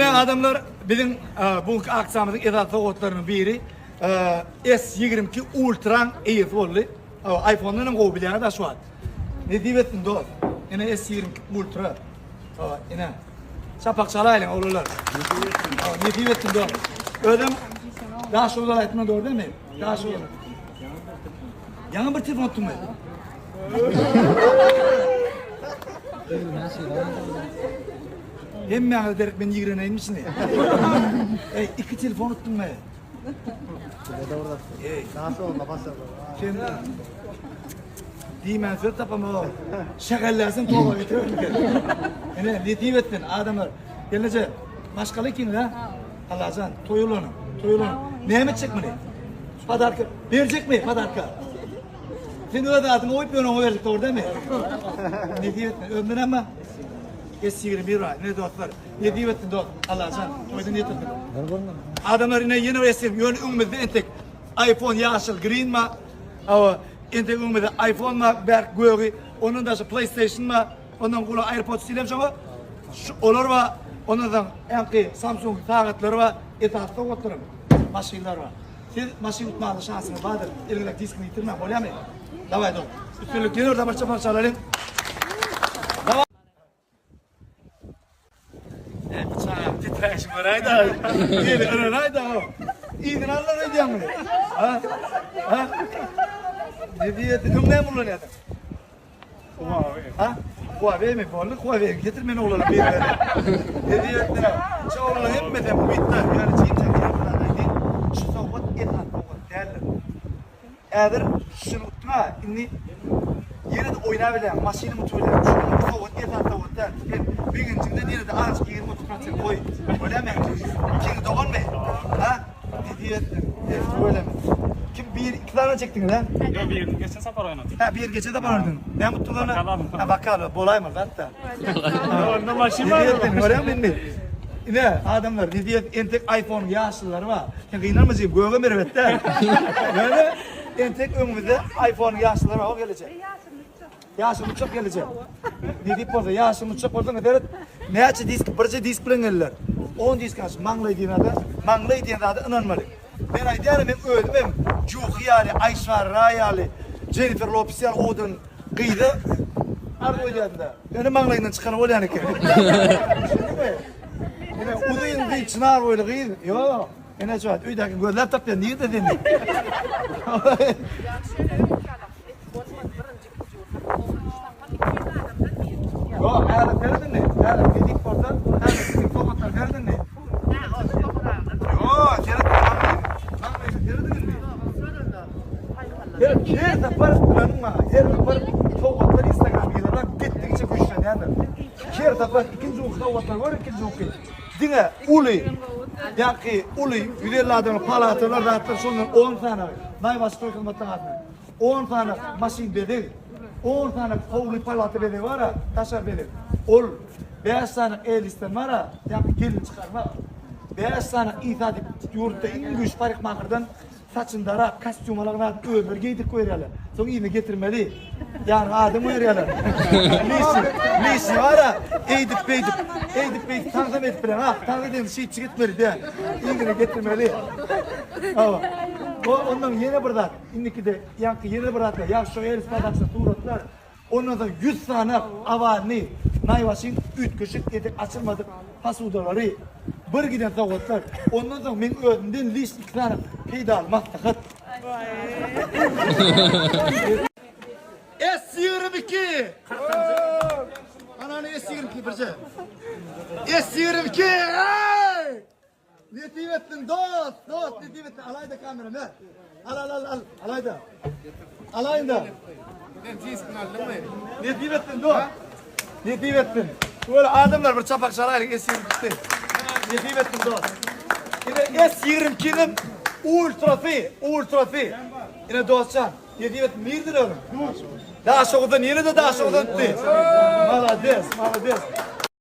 Adamlar bizim bu aksamımızın edatı otlarının biri S22 Ultra Air oldu. iPhone'ların kovubilene de şu an. Ne diyetin dost? Yine S22 Ultra. Yine çapak çalayla olurlar. Ne diyetin dost? Ödem daha şu olarak etme doğru değil mi? Daha şu olarak. Yanı bir telefon tutma. Hem yani derek ben yigreneyim misin? İki telefon tuttum mu? Nasıl olma basar? Şimdi diymen söz tapamam. Şakallasın toğa getiriyorum. Ne diyeyim ettin adamlar. Gelince başkalı kim la? Allah'can toyulunu. Ne emedecek mi? Padarka. Verecek mi padarka? Sen öyle adını oyup onu verecek orada mı? Ne diyeyim ettin? Ömrün ama. S21 var. Ne dostlar? Ne diyeyim ettin dost? Allah'can. Toyda ne ettin? Adamlar yine resim. Yön ümidi entek. iPhone yaşıl green ma. Ama entek ümidi iPhone ma. Berk göğü. Onun da PlayStation ma. Ondan kulu AirPods silem ama. Olur var. Ondan enki Samsung tağıtları var. Etatda oturum. Maşinler var. Siz maşin tutmalı şansınız vardır. Elinle diskini yitirme. Oluyor mu? Davay dost. Üstünlükleri orada parçalarım. Bıçağım titreşim var ayda. Yeni ürün ayda o. İyiden Allah ne diyeyim mi? Ha? Ne diyeyim? Ümden bulun ya da. Ha? Kuave mi? Kuave getirmeni olalım bir yere. Ne diyeyim? Çoğulalım hep mi de bu bitti. Yani çiğnecek yapılan şu sohbet et hatta o değerli. Eğer şunu tutma, inni yine de oynayabilen, maşini mutubilen, şunu sohbet et hatta o değerli. Bir gün içinde diye de ağaç ki 20-30% koy. Öyle mi? İkinci doğan mı? Ha? Ne diyeyim? Öyle mi? Kim iki tane çektin lan? Yok bir geçen sefer oynadım. Ha bir gece de oynadın. Ne mutluluğuna? Ha bakalım. Bolay mı hatta? Onda maşin Ne var. diyeyim? Öyle mi? Ne adamlar ne diyeyim? Entek iPhone yaşlıları var. Sen inanmazsın. Göğe mervette. Böyle entek önümüzde iPhone yaşlıları var. O gelecek. Yaşım uçak gelecek. Ne deyip orada yaşım uçak orada ne der? Ne açı disk, birce disk bilen gelirler. 10 disk açı, manglay diyen adı inanmadı. Ben aydiyanım hem öldüm hem Juhiyali, Aysvar, Rayali, Jennifer Lopez yani odun kıydı. Arda oynayadında. Yani manglayından çıkanı ol yani ki. Yani udayın kıyı çınar öyle kıydı. Yok. Yani şu an öydeki gözler tapıyor. Niye de demiyor? Yok, eğer verdin mi? Eğer dedik oradan, eğer dedik kokotlar verdin mi? Yok, verdin mi? Her sefer planıma, her sefer kokotlar Instagram gelir. Bak gittikçe kuşlar yani. Her sefer ikinci kokotlar var, ikinci okuyun. Dine, uli. Yani uli, yüzeylerden palatırlar, rahatlar sonunda 10 tane. Nayvası koyulmaktan adına. 10 tane maşin bedel. 10 tane kovlu palatı bedel var ha, taşar bedel. Ol, 5 tane el isten var ha, yani gelin çıkarma. 5 tane ithadi yurtta İngiliz parik makırdan saçındara, kostümalarına ömür giydik koyuyorlar. Sonra yine getirmeli. Yani adım uyuyorlar. Lisi var ha, eğdip beydip, tanzim edip bilen ha, tanzim edip şey çıkıtmeli diye. İngiliz'e getirmeli. Ama. Ondan yeni bırdat, indiki de yankı yeni bırdatlar, ya şu el ispadaksa tuğratlar. Ondan sonra 100 tane avani, nayvaşın 3 kışık yedik açılmadık pasudaları. Bir giden tavuklar. Ondan sonra men ödümden list 2 tane peyda almak takıt. S22! Ananı S22 birce. S22! Ne diyetin dost ne diyetin alayda kamera ne? Al alayda. Alayda. Ne diyetin dost? Ne diyetin? Böyle adamlar bir çapak çalayla S22'de. Ne diyetin dost? Yine S22'nin ultrafi. Yine dostcan. Ne diyetin mirdir oğlum? Daha şoğudan yine de daha şoğudan. Malades.